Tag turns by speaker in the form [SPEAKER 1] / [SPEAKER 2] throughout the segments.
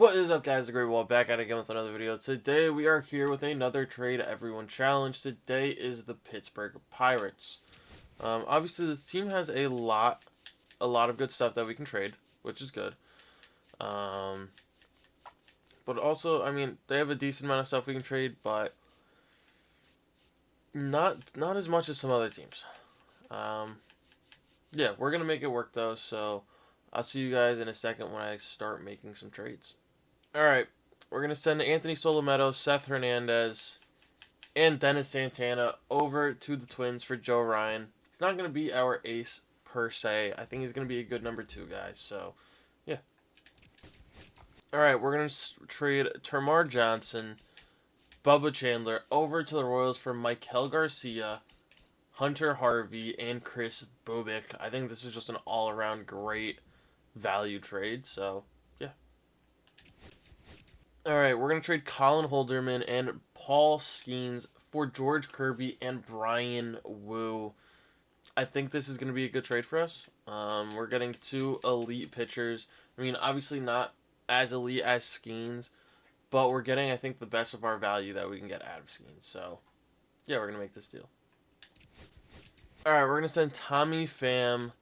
[SPEAKER 1] What is up, guys? The Great Wall back at it again with another video. Today we are here with another Trade Everyone challenge. Today is the Pittsburgh Pirates. Obviously this team has a lot of good stuff that we can trade, which is good. But also, I mean, they have a decent amount of stuff we can trade, but not as much as some other teams. Yeah, we're gonna make it work though. So I'll see you guys in a second when I start making some trades. All right, we're going to send Anthony Solometo, Seth Hernandez, and Dennis Santana over to the Twins for Joe Ryan. He's not going to be our ace per se. I think he's going to be a good number 2 guy. So, yeah. All right, we're going to trade Termar Johnson, Bubba Chandler over to the Royals for Michael Garcia, Hunter Harvey, and Chris Bubik. I think this is just an all-around great value trade. So, alright, we're going to trade Colin Holderman and Paul Skeens for George Kirby and Brian Wu. I think this is going to be a good trade for us. We're getting 2 elite pitchers. I mean, obviously not as elite as Skeens, but we're getting, I think, the best of our value that we can get out of Skeens. So, yeah, we're going to make this deal. Alright, we're going to send Tommy Pham,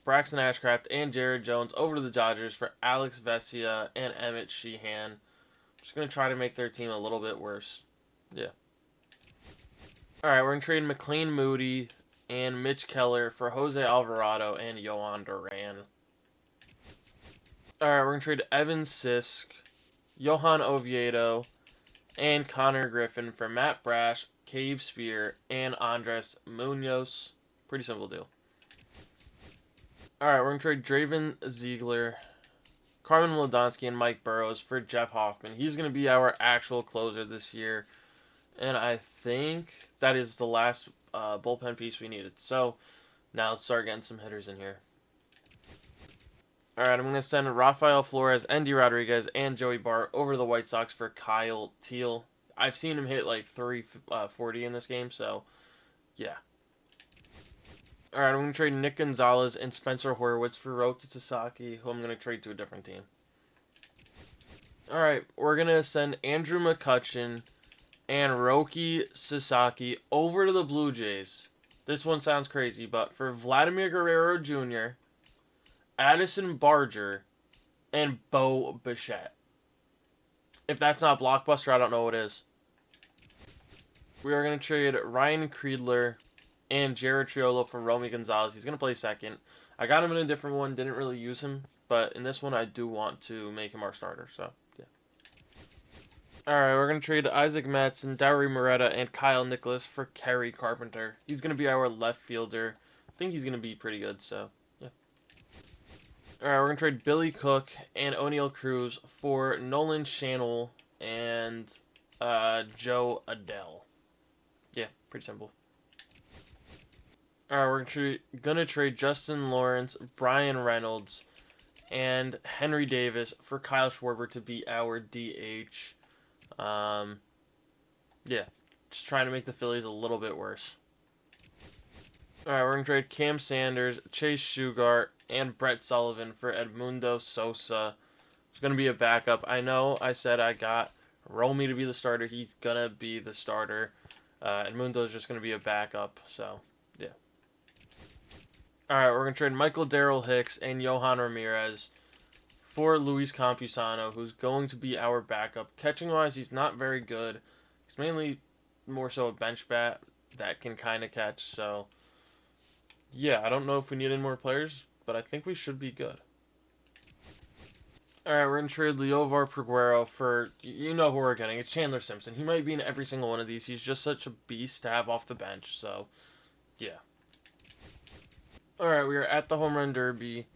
[SPEAKER 1] Braxton Ashcraft, and Jared Jones over to the Dodgers for Alex Vesia and Emmett Sheehan. Just going to try to make their team a little bit worse. Yeah. Alright, we're going to trade McLean Moody and Mitch Keller for Jose Alvarado and Yohan Duran. Alright, we're going to trade Evan Sisk, Johan Oviedo, and Connor Griffin for Matt Brash, Cave Spear, and Andres Munoz. Pretty simple deal. Alright, we're going to trade Draven Ziegler, Carmen Mlodonsky, and Mike Burrows for Jeff Hoffman. He's going to be our actual closer this year. And I think that is the last bullpen piece we needed. So, now let's start getting some hitters in here. Alright, I'm going to send Rafael Flores, Endy Rodriguez, and Joey Bart over to the White Sox for Kyle Teal. I've seen him hit like 340 in this game, so yeah. Alright, I'm going to trade Nick Gonzalez and Spencer Horwitz for Roki Sasaki, who I'm going to trade to a different team. Alright, we're going to send Andrew McCutchen and Roki Sasaki over to the Blue Jays. This one sounds crazy, but for Vladimir Guerrero Jr., Addison Barger, and Bo Bichette. If that's not Blockbuster, I don't know what is. We are going to trade Ryan Creedler and Jared Triolo for Romy Gonzalez. He's going to play second. I got him in a different one. Didn't really use him. But in this one, I do want to make him our starter. So, yeah. Alright, we're going to trade Isaac Metz and Dowry Moretta and Kyle Nicholas for Kerry Carpenter. He's going to be our left fielder. I think he's going to be pretty good. So, yeah. Alright, we're going to trade Billy Cook and O'Neal Cruz for Nolan Channel and Joe Adele. Yeah, pretty simple. Alright, we're gonna trade Justin Lawrence, Brian Reynolds, and Henry Davis for Kyle Schwarber to be our DH. Yeah, just trying to make the Phillies a little bit worse. Alright, we're gonna trade Cam Sanders, Chase Shugart, and Brett Sullivan for Edmundo Sosa. It's gonna be a backup. I know I said I got Romy to be the starter. He's gonna be the starter. Edmundo's just gonna be a backup, so yeah. Alright, we're going to trade Michael Darrell Hicks and Johan Ramirez for Luis Campusano, who's going to be our backup. Catching-wise, he's not very good. He's mainly more so a bench bat that can kind of catch. So, yeah, I don't know if we need any more players, but I think we should be good. Alright, we're going to trade Leovar Peguero for, you know who we're getting. It's Chandler Simpson. He might be in every single one of these. He's just such a beast to have off the bench. So, yeah. Alright, we are at the Home Run Derby.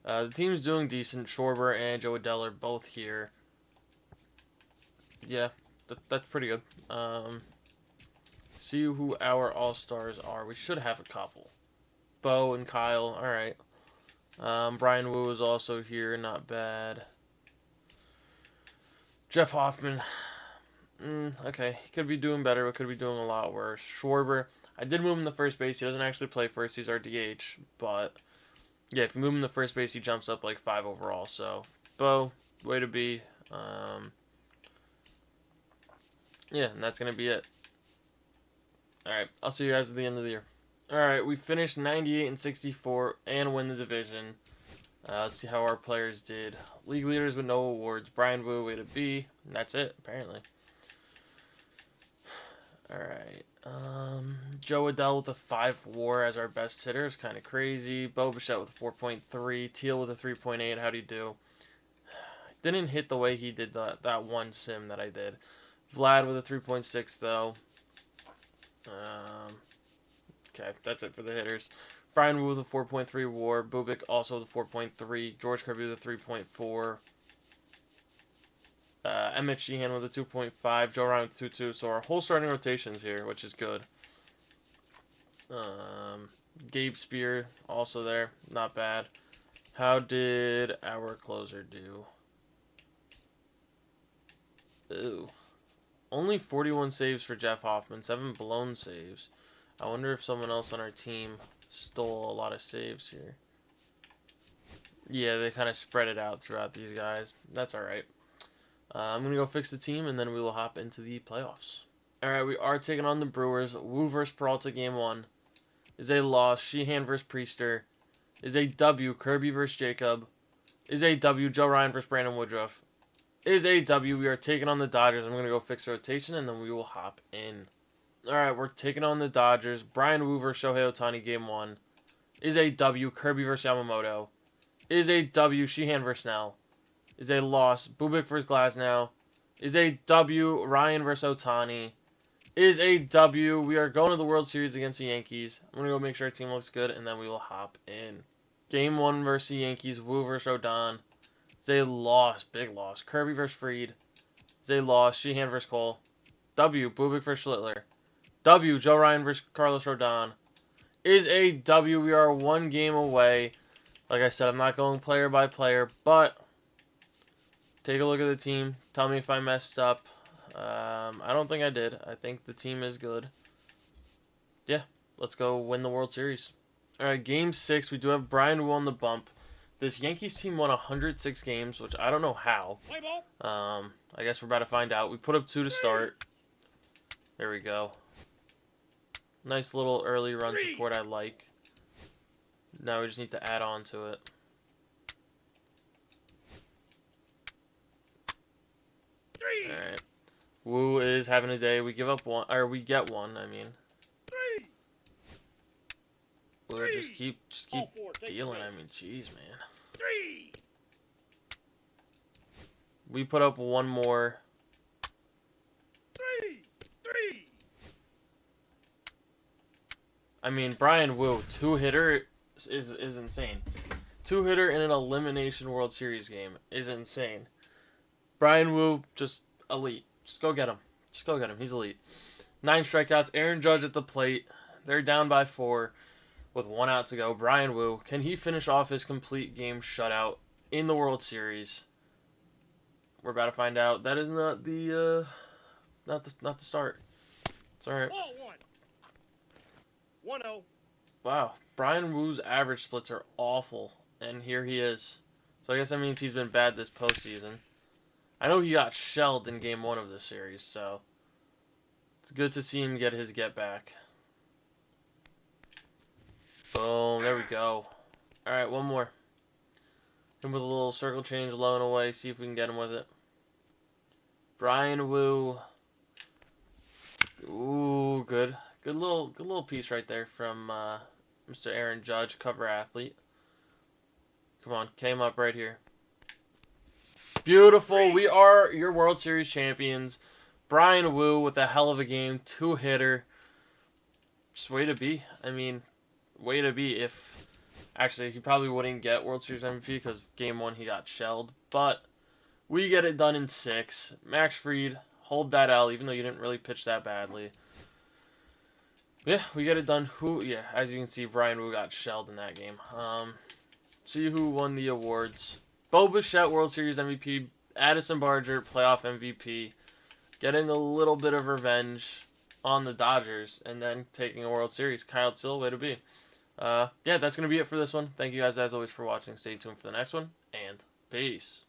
[SPEAKER 1] The team's doing decent. Schwarber and Joe Adele are both here. Yeah, that's pretty good. See who our All-Stars are. We should have a couple. Bo and Kyle, alright. Brian Wu is also here, not bad. Jeff Hoffman. Okay, he could be doing better, but could be doing a lot worse. Schwarber. I did move him to first base. He doesn't actually play first. He's our DH. But, yeah, if you move him to first base, he jumps up like 5 overall. So, Bo, way to be. Yeah, and that's going to be it. Alright, I'll see you guys at the end of the year. Alright, we finished 98 and 64 and win the division. Let's see how our players did. League leaders with no awards. Brian Wu, way to be. And that's it, apparently. Alright. Joe Adell with a 5 WAR as our best hitter is kind of crazy. Bo Bichette with a 4.3. Teal with a 3.8. How'd he do? Didn't hit the way he did that one sim that I did. Vlad with a 3.6 though. Okay, that's it for the hitters. Brian Wu with a 4.3 WAR. Bubik also with a 4.3. George Kirby with a 3.4. Emmett Sheehan with a 2.5. Joe Ryan with 2.2. So our whole starting rotation's here, which is good. Gabe Spear also there. Not bad. How did our closer do? Ooh. Only 41 saves for Jeff Hoffman. 7 blown saves. I wonder if someone else on our team stole a lot of saves here. Yeah, they kind of spread it out throughout these guys. That's alright. I'm going to go fix the team, and then we will hop into the playoffs. Alright, we are taking on the Brewers. Wu versus Peralta game 1 is a loss. Sheehan versus Priester is a W. Kirby versus Jacob is a W. Joe Ryan versus Brandon Woodruff is a W. We are taking on the Dodgers. I'm going to go fix the rotation, and then we will hop in. Alright, we're taking on the Dodgers. Brian Wu versus Shohei Ohtani game 1 is a W. Kirby versus Yamamoto is a W. Sheehan versus Snell is a loss. Bubik versus Glasnow is a W. Ryan versus Ohtani is a W. We are going to the World Series against the Yankees. I'm going to go make sure our team looks good, and then we will hop in. Game 1 versus the Yankees. Wu versus Rodon is a loss. Big loss. Kirby versus Fried is a loss. Sheehan versus Cole. W. Bubik versus Schlittler. W. Joe Ryan versus Carlos Rodon is a W. We are 1 game away. Like I said, I'm not going player by player, but take a look at the team. Tell me if I messed up. I don't think I did. I think the team is good. Yeah, let's go win the World Series. Alright, Game 6. We do have Brian Wu on the bump. This Yankees team won 106 games, which I don't know how. I guess we're about to find out. We put up 2 to start. There we go. Nice little early run support I like. Now we just need to add on to it. Alright. Wu is having a day. We give up 1, or we get 1, I mean. Or just keep dealing. I mean, jeez, man. We put up 1 more. I mean, Brian Wu, 2-hitter is insane. 2-hitter in an elimination World Series game is insane. Brian Wu, just elite. Just go get him. Just go get him. He's elite. 9 strikeouts. Aaron Judge at the plate. They're down by 4 with 1 out to go. Brian Wu, can he finish off his complete game shutout in the World Series? We're about to find out. That is not the not the start. It's all right. 1-0. Wow, Brian Wu's average splits are awful, and here he is. So I guess that means he's been bad this postseason. I know he got shelled in Game 1 of this series, so it's good to see him get his get back. Boom, there we go. Alright, 1 more. Him with a little circle change low and away, see if we can get him with it. Brian Wu. Ooh, good. Good little piece right there from Mr. Aaron Judge, cover athlete. Come on, came up right here. Beautiful. We are your World Series champions. Brian Wu with a hell of a game. 2-hitter. Just way to be. I mean, way to be. If actually, he probably wouldn't get World Series MVP because Game 1 he got shelled. But we get it done in 6. Max Fried, hold that L, even though you didn't really pitch that badly. Yeah, we get it done. Yeah, as you can see, Brian Wu got shelled in that game. See who won the awards. Bo Bichette, World Series MVP. Addison Barger, playoff MVP. Getting a little bit of revenge on the Dodgers. And then taking a World Series. Kyle Till, way to be. Yeah, that's going to be it for this one. Thank you guys, as always, for watching. Stay tuned for the next one. And peace.